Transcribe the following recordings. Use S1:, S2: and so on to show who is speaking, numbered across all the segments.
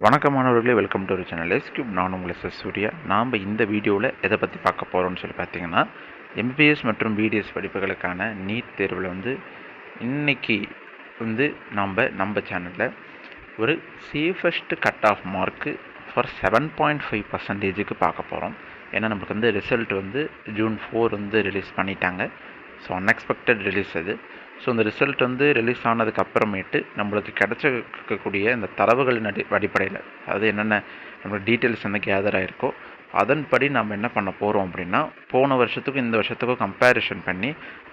S1: வணக்கம் மாணவர்களே, welcome to channel S Cube. நான் உங்களை சூர்யா. நாம் இந்த வீடியோவில் எதை பற்றி பார்க்க போகிறோம்னு சொல்லி பார்த்தீங்கன்னா, எம்பிபிஎஸ் மற்றும் பிடிஎஸ் படிப்புகளுக்கான நீட் தேர்வில் இன்னைக்கு நம்ம சேனலில் ஒரு safest cut off mark for 7.5% பார்க்க போகிறோம். ஏன்னா நம்மளுக்கு ரிசல்ட் June 4 ரிலீஸ் பண்ணிட்டாங்க. ஸோ அன்எக்ஸ்பெக்டட் ரிலீஸ் அது. ஸோ இந்த ரிசல்ட் ரிலீஸ் ஆனதுக்கு அப்புறமேட்டு நம்மளுக்கு கிடைச்சிருக்கக்கூடிய இந்த தரவுகளின் அடிப்படையில், அதாவது என்னென்ன நம்மளுக்கு டீட்டெயில்ஸ் கேதர் ஆகிருக்கோ அதன்படி நம்ம என்ன பண்ண போகிறோம் அப்படின்னா, போன வருஷத்துக்கும் இந்த வருஷத்துக்கும் கம்பேரிஷன் பண்ணி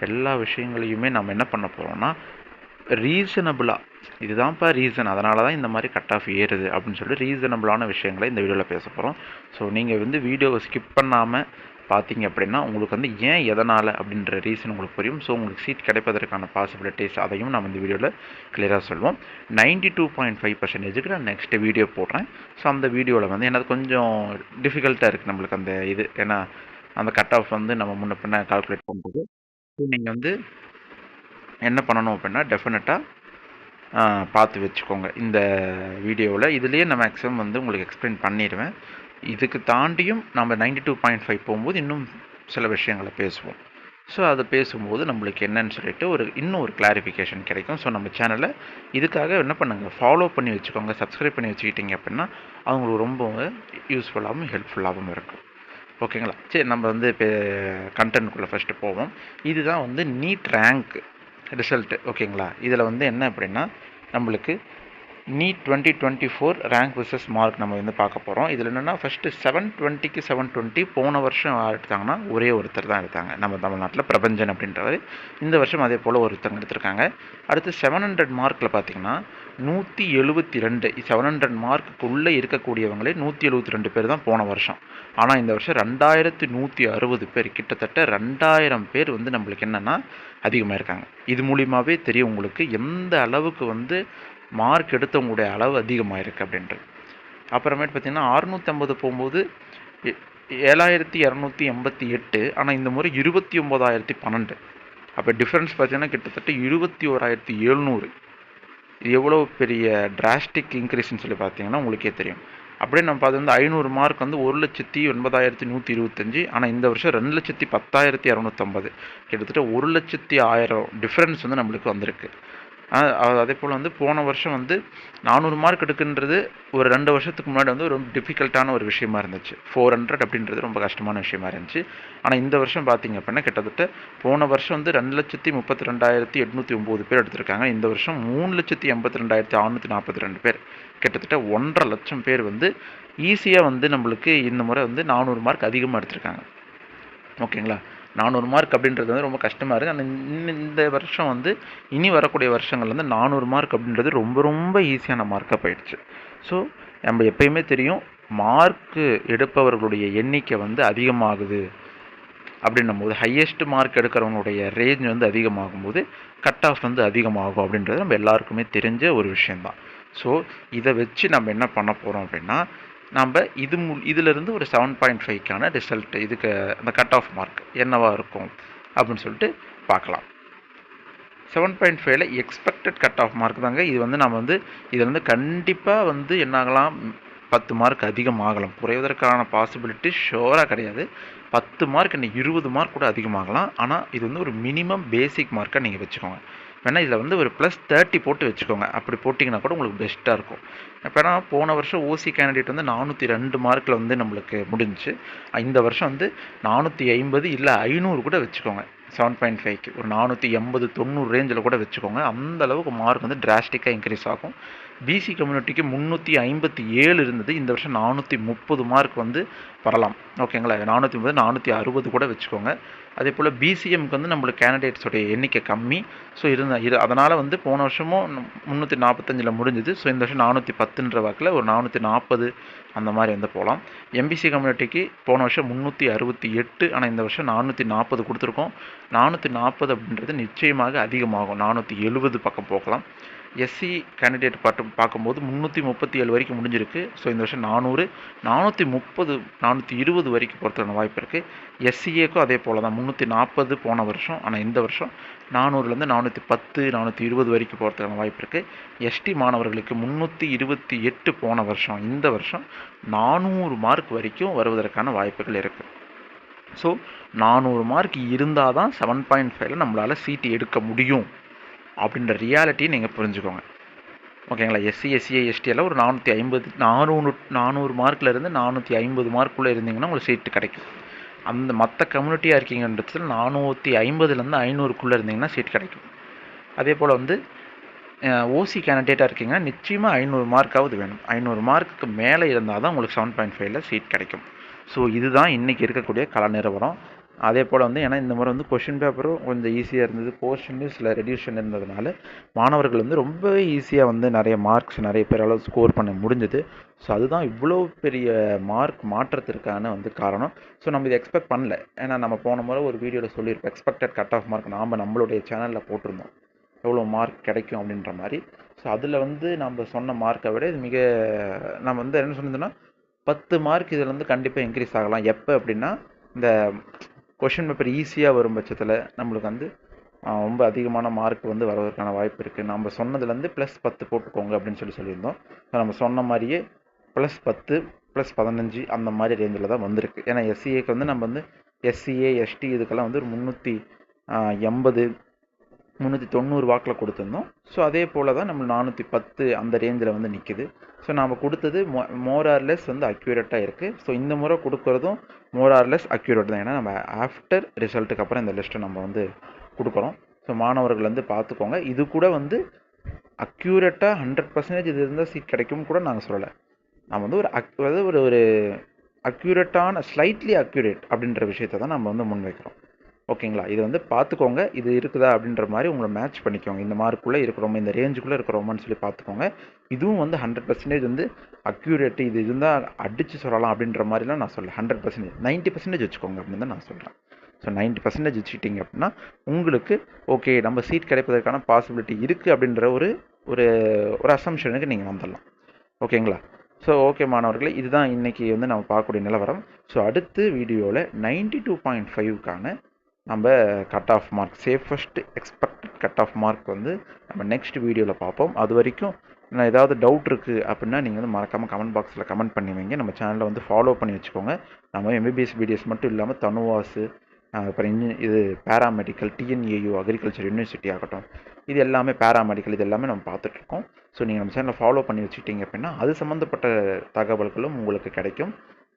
S1: எல்லா விஷயங்களையுமே நம்ம என்ன பண்ண போகிறோம்னா, ரீசனபிளாக இதுதான்ப்பா ரீசன், அதனால தான் இந்த மாதிரி கட் ஆஃப் ஏறுது அப்படின்னு சொல்லிட்டு ரீசனபிளான விஷயங்களை இந்த வீடியோவில் பேச போகிறோம். ஸோ நீங்கள் வீடியோவை ஸ்கிப் பண்ணாமல் பார்த்தீங்க அப்படின்னா உங்களுக்கு ஏன் எதனால் அப்படின்ற ரீசன் உங்களுக்கு புரியும். ஸோ உங்களுக்கு சீட் கிடைப்பதற்கான பாசிபிலிட்டிஸ் அதையும் நம்ம இந்த வீடியோவில் கிளியராக சொல்லுவோம். 92.5%க்கு நான் நெக்ஸ்ட் வீடியோ போடுறேன். ஸோ அந்த வீடியோவில் எனக்கு கொஞ்சம் டிஃபிகல்ட்டாக இருக்குது நம்மளுக்கு அந்த இது, ஏன்னா அந்த கட் ஆஃப் நம்ம முன்ன பின்ன கால்குலேட் பண்ணுறது. ஸோ நீங்கள் என்ன பண்ணணும் அப்படின்னா டெஃபினட்டாக பார்த்து வச்சுக்கோங்க இந்த வீடியோவில். இதுலேயே நான் மேக்ஸிமம் உங்களுக்கு எக்ஸ்பிளைன் பண்ணிடுவேன். இதுக்கு தாண்டியும் நம்ம 92.5 போகும்போது இன்னும் சில விஷயங்களை பேசுவோம். ஸோ அதை பேசும்போது நம்மளுக்கு என்னன்னு சொல்லிட்டு இன்னும் ஒரு கிளாரிஃபிகேஷன் கிடைக்கும். ஸோ நம்ம சேனலை இதுக்காக என்ன பண்ணுங்கள், ஃபாலோ பண்ணி வச்சுக்கோங்க, சப்ஸ்கிரைப் பண்ணி வச்சுக்கிட்டீங்க அப்படின்னா அவங்களுக்கு ரொம்ப யூஸ்ஃபுல்லாகவும் ஹெல்ப்ஃபுல்லாகவும் இருக்கும். ஓகேங்களா? சரி, நம்ம இப்போ கண்டென்ட்குள்ளே ஃபஸ்ட்டு போவோம். இதுதான் நீட் ரேங்க் ரிசல்ட்டு. ஓகேங்களா? இதில் என்ன அப்படின்னா நம்மளுக்கு நீட் 2024 ரேங்க் விசஸ் மார்க் நம்ம பார்க்க போகிறோம். இதில் என்னென்னா ஃபஸ்ட்டு 720க்கு 720 போன வருஷம் எடுத்தாங்கன்னா ஒரே ஒருத்தர் தான் எடுத்தாங்க நம்ம தமிழ்நாட்டில், பிரபஞ்சன் அப்படின்றவர். இந்த வருஷம் அதே போல் ஒருத்தங்க எடுத்திருக்காங்க. அடுத்து 700 மார்க்கில் பார்த்தீங்கன்னா 172, 700 மார்க்குள்ளே இருக்கக்கூடியவங்களே 172 பேர் தான் போன வருஷம். ஆனால் இந்த வருஷம் 2160 பேர், கிட்டத்தட்ட 2000 பேர் நம்மளுக்கு என்னென்னா அதிகமாக இருக்காங்க. இது மூலியமாகவே தெரியும் உங்களுக்கு எந்த அளவுக்கு மார்க் எடுத்தவங்களுடைய அளவு அதிகமாக இருக்குது அப்படின்றது. அப்புறமேட்டு பார்த்தீங்கன்னா 650 போகும்போது 7288, ஆனால் இந்த முறை 29012. அப்போ டிஃப்ரென்ஸ் பார்த்தீங்கன்னா கிட்டத்தட்ட 21700. இது எவ்வளோ பெரிய டிராஸ்டிக் இன்க்ரீஸ்ன்னு சொல்லி பார்த்தீங்கன்னா உங்களுக்கே தெரியும். அப்படியே நம்ம பார்த்து 500 மார்க் 1,09,125, ஆனால் இந்த வருஷம் 2,10,250, கிட்டத்தட்ட 1,00,000 டிஃப்ரென்ஸ் நம்மளுக்கு வந்திருக்கு. அதே போல் போன வருஷம் 400 மார்க் எடுக்குன்றது ஒரு 2 வருஷத்துக்கு முன்னாடி ரொம்ப டிஃபிகல்ட்டான ஒரு விஷயமா இருந்துச்சு. 400 அப்படின்றது ரொம்ப கஷ்டமான விஷயமா இருந்துச்சு. ஆனால் இந்த வருஷம் பார்த்தீங்க அப்படின்னா கிட்டத்தட்ட போன வருஷம் 2,32,809 பேர் எடுத்திருக்காங்க. இந்த வருஷம் 3,82,642 பேர், கிட்டத்தட்ட 1.5 லட்சம் பேர் ஈஸியாக நம்மளுக்கு இந்த முறை 400 மார்க் அதிகமாக எடுத்திருக்காங்க. ஓகேங்களா? 400 மார்க் அப்படின்றது ரொம்ப கஷ்டமாக இருக்குது. ஆனால் இந்த வருஷம் இனி வரக்கூடிய வருஷங்கள் 400 மார்க் அப்படின்றது ரொம்ப ரொம்ப ஈஸியான மார்க்காக போயிடுச்சு. ஸோ நம்ம எப்பயுமே தெரியும், மார்க்கு எடுப்பவர்களுடைய எண்ணிக்கை அதிகமாகுது அப்படின்னும் போது, ஹையஸ்ட் மார்க் எடுக்கிறவங்களுடைய ரேஞ்ச் அதிகமாகும் போது கட் ஆஃப் அதிகமாகும் அப்படின்றது நம்ம எல்லாருக்குமே தெரிஞ்ச ஒரு விஷயந்தான். ஸோ இதை வச்சு நம்ம என்ன பண்ண போகிறோம் அப்படின்னா, நம்ம இதிலிருந்து ஒரு 7.5க்கான ரிசல்ட், இதுக்கு அந்த கட் ஆஃப் மார்க் என்னவாக இருக்கும் அப்படின்னு சொல்லிட்டு பார்க்கலாம். 7.5ல் எக்ஸ்பெக்டட் கட் ஆஃப் மார்க் தாங்க இது. நம்ம இதில் கண்டிப்பாக என்னாகலாம், 10 மார்க் அதிகமாகலாம். குறைவதற்கான பாசிபிலிட்டி ஷோராக கிடையாது. 10 மார்க் இன்னைக்கு 20 மார்க் கூட அதிகமாகலாம். ஆனால் இது ஒரு மினிமம் பேசிக் மார்க்காக நீங்கள் வச்சுக்கோங்க. வேணா இதில் ஒரு +30 போட்டு வச்சுக்கோங்க. அப்படி போட்டிங்கன்னா கூட உங்களுக்கு பெஸ்ட்டாக இருக்கும். எப்போனா போன வருஷம் ஓசி கேண்டிடேட் 402 மார்க்கில் நம்மளுக்கு முடிஞ்சிச்சு. இந்த வருஷம் 450 இல்லை 500 கூட வச்சுக்கோங்க. 7.5க்கு ஒரு 480 90 ரேஞ்சில் கூட வச்சுக்கோங்க. அந்த அளவுக்கு மார்க் டிராஸ்டிக்காக இன்க்ரீஸ் ஆகும். பிசி கம்யூனிட்டிக்கு 357 இருந்தது, இந்த வருஷம் 430 மார்க் வரலாம். ஓகேங்களா? 430 460 கூட வச்சுக்கோங்க. அதே போல் பிசிஎம்க்கு நம்மளுக்கு கேண்டிடேட்ஸோடைய எண்ணிக்கை கம்மி. ஸோ அதனால் போன வருஷமும் 345 முடிஞ்சுது. ஸோ இந்த வருஷம் 410ன்ற வாக்கில் ஒரு 440 அந்த மாதிரி போகலாம். எம்பிசி கம்யூனிட்டிக்கு போன வருஷம் 368, ஆனால் இந்த வருஷம் 440 கொடுத்துருக்கோம். 440 அப்படின்றது நிச்சயமாக அதிகமாகும், 470 பக்கம் போகலாம். எஸ்சி கேண்டிடேட் பார்க்கும்போது 337 வரைக்கும் முடிஞ்சிருக்கு. ஸோ இந்த வருஷம் 400, 430, 420 வரைக்கும் பொறுத்தவரை வாய்ப்பு இருக்குது. எஸ்சிஏக்கும் அதே போல் தான் 340 போன வருஷம். ஆனால் இந்த வருஷம் 400லேருந்து 410, 420 வரைக்கும் போகிறதுக்கான வாய்ப்பு இருக்குது. எஸ்டி மாணவர்களுக்கு 328 போன வருஷம். இந்த வருஷம் 400 மார்க் வரைக்கும் வருவதற்கான வாய்ப்புகள் இருக்குது. ஸோ 400 மார்க் இருந்தால் தான் 7.5ல் நம்மளால் சீட்டு எடுக்க முடியும் அப்படின்ற ரியாலிட்டியை நீங்கள் புரிஞ்சுக்கோங்க. ஓகேங்களா? எஸ்சி, எஸ்சிஏ, எஸ்டியெல்லாம் ஒரு 400 மார்க்லேருந்து 450 மார்க்குள்ளே இருந்தீங்கன்னா உங்களுக்கு சீட்டு கிடைக்கும். அந்த மற்ற கம்யூனிட்டியாக இருக்கீங்கன்றதுல 450லேருந்து 500க்குள்ளே இருந்தீங்கன்னா சீட் கிடைக்கும். அதே போல் வந்து ஓசி கேண்டிடேட்டாக இருக்கீங்கன்னா நிச்சயமாக 500 மார்க்காவது வேணும். 500 மார்க்குக்கு மேலே இருந்தால் தான் உங்களுக்கு 7.5ல் சீட் கிடைக்கும். ஸோ இதுதான் இன்றைக்கி இருக்கக்கூடிய கள நிலவரம். அதே போல் வந்து ஏன்னா இந்த முறை வந்து கொஷின் பேப்பரும் கொஞ்சம் ஈஸியாக இருந்தது, போர்ஷன்லையும் சில ரெடியூஷன் இருந்ததுனால மாணவர்கள் வந்து ரொம்பவே ஈஸியாக வந்து நிறைய மார்க்ஸ் நிறைய பேரால் ஸ்கோர் பண்ண முடிஞ்சது. ஸோ அதுதான் இவ்வளோ பெரிய மார்க் மாற்றத்திற்கான வந்து காரணம். ஸோ நம்ம இதை எக்ஸ்பெக்ட் பண்ணல. ஏன்னா நம்ம போன முறை ஒரு வீடியோவில் சொல்லியிருப்போம், எக்ஸ்பெக்டட் கட் ஆஃப் மார்க் நம்மளுடைய சேனலில் போட்டிருந்தோம் எவ்வளோ மார்க் கிடைக்கும் அப்படின்ற மாதிரி. ஸோ அதில் வந்து நம்ம சொன்ன மார்க்கை விட இது நம்ம வந்து என்ன சொன்னதுன்னா 10 மார்க் இதில் வந்து கண்டிப்பாக இன்க்ரீஸ் ஆகலாம். எப்போ அப்படின்னா இந்த கொஷின் பேப்பர் ஈஸியாக வரும் பட்சத்தில் நம்மளுக்கு வந்து ரொம்ப அதிகமான மார்க் வந்து வருவதற்கான வாய்ப்பு இருக்குது. நம்ம சொன்னதுலேருந்து +10 போட்டுக்கோங்க அப்படின்னு சொல்லியிருந்தோம். ஸோ நம்ம சொன்ன மாதிரியே +10, +15 அந்த மாதிரி ரேஞ்சில் தான் வந்திருக்கு. ஏன்னா எஸ்சிஏக்கு வந்து நம்ம வந்து எஸ்சிஏ, எஸ்டி இதுக்கெல்லாம் வந்து ஒரு 380, 390 வாக்கில் கொடுத்துருந்தோம். ஸோ அதே போல் தான் நம்ம 410 அந்த ரேஞ்சில் வந்து நிற்கிது. ஸோ நாம் கொடுத்தது மோரார்லெஸ் வந்து அக்யூரேட்டாக இருக்குது. ஸோ இந்த முறை கொடுக்குறதும் மோரார்லெஸ் அக்யூரேட் தான். ஏன்னா நம்ம ஆஃப்டர் ரிசல்ட்டுக்கு அப்புறம் இந்த லிஸ்ட்டை நம்ம வந்து கொடுக்குறோம். ஸோ மாணவர்கள் வந்து பார்த்துக்கோங்க. இது கூட வந்து அக்யூரேட்டாக 100% இது இருந்தால் சீட் கிடைக்கும்னு கூட நாங்கள் சொல்லலை. நம்ம வந்து ஒரு அக்யூரேட்டான ஸ்லைட்லி அக்யூரேட் அப்படின்ற விஷயத்தை தான் நம்ம வந்து முன்வைக்கிறோம். ஓகேங்களா? இது வந்து பார்த்துக்கோங்க. இது இருக்குதா அப்படின்ற மாதிரி உங்களை மேட்ச் பண்ணிக்கோங்க. இந்த மார்க்குள்ளே இருக்கிறோமா, இந்த ரேஞ்சுக்குள்ளே இருக்கிறோமான்னு சொல்லி பார்த்துக்கோங்க. இதுவும் வந்து 100% வந்து அக்யூரேட் இது இருந்தால் அடித்து சொல்லலாம் அப்படின்ற மாதிரிலாம் நான் சொல்ல 100%, 90% வச்சுக்கோங்க அப்படின்னு தான் நான் சொல்கிறேன். ஸோ 90% வச்சுக்கிட்டீங்க அப்படின்னா உங்களுக்கு ஓகே நம்ம சீட் கிடைப்பதற்கான பாசிபிலிட்டி இருக்குது அப்படின்ற ஒரு ஒரு அசம்ஷனுக்கு நீங்கள் வந்துடலாம். ஓகேங்களா? ஸோ ஓகே மாணவர்களே, இதுதான் இன்றைக்கி வந்து நம்ம பார்க்கக்கூடிய நிலவரம். ஸோ அடுத்த வீடியோவில் 92.5க்கான நம்ம cut off mark, safest expected cut off mark வந்து நம்ம நெக்ஸ்ட் வீடியோவில் பார்ப்போம். அது வரைக்கும் நான் ஏதாவது டவுட் இருக்குது அப்படின்னா நீங்கள் வந்து மறக்காமல் கமெண்ட் பாக்ஸில் கமெண்ட் பண்ணி வைங்க. நம்ம சேனலை வந்து ஃபாலோ பண்ணி வச்சுக்கோங்க. நம்ம எம்பிபிஎஸ் பிடிஎஸ் மட்டும் இல்லாமல் தனுவாஸ், அப்புறம் இது பேராமெடிக்கல், டிஎன்ஏயு, அக்ரிகல்ச்சர் யூனிவர்சிட்டி ஆகட்டும், இது எல்லாமே பேராமெடிக்கல், இது எல்லாமே நம்ம பார்த்துட்ருக்கோம். ஸோ நீங்கள் நம்ம சேனலை ஃபாலோ பண்ணி வச்சுக்கிட்டீங்க அப்படின்னா அது சம்மந்தப்பட்ட தகவல்களும் உங்களுக்கு கிடைக்கும்.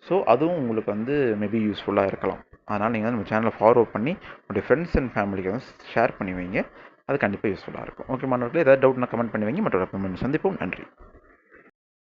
S1: ஸோ அதுவும் உங்களுக்கு வந்து மேபி யூஸ்ஃபுல்லாக இருக்கலாம். அதனால் நீங்கள் நம்ம சேனலை ஃபாலோ பண்ணி உங்களுடைய ஃப்ரெண்ட்ஸ் அண்ட் ஃபேமிலிக்கு வந்து ஷேர் பண்ணி வைங்க. அது கண்டிப்பாக யூஸ்ஃபுல்லாக இருக்கும். ஓகே மாணவர்களே, ஏதாவது டவுட்னா கமெண்ட் பண்ணி வைங்க. மற்றொரு சந்திப்போம். நன்றி.